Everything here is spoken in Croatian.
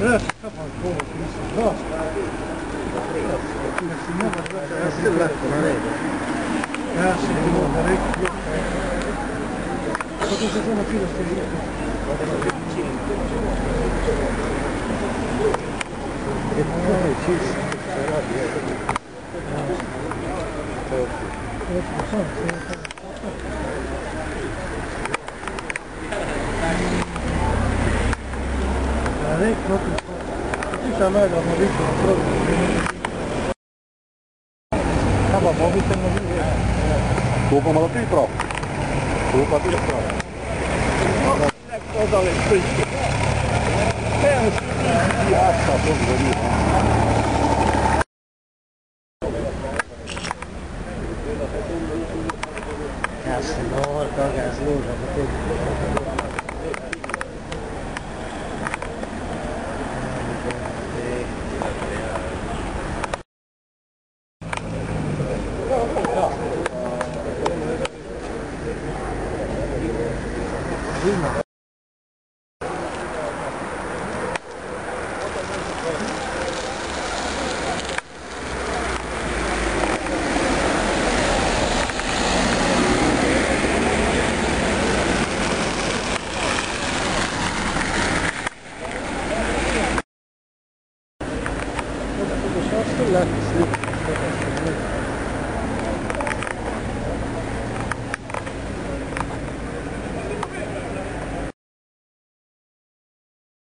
لا طبعا هو خلاص عليك مفيش عمال مفيش طبعا مفيش Dopo me lo tiri troppo. Dopo tiri troppo. cosa le specie Piazza proprio lì. Cazzo, no, cazzo, Lasciate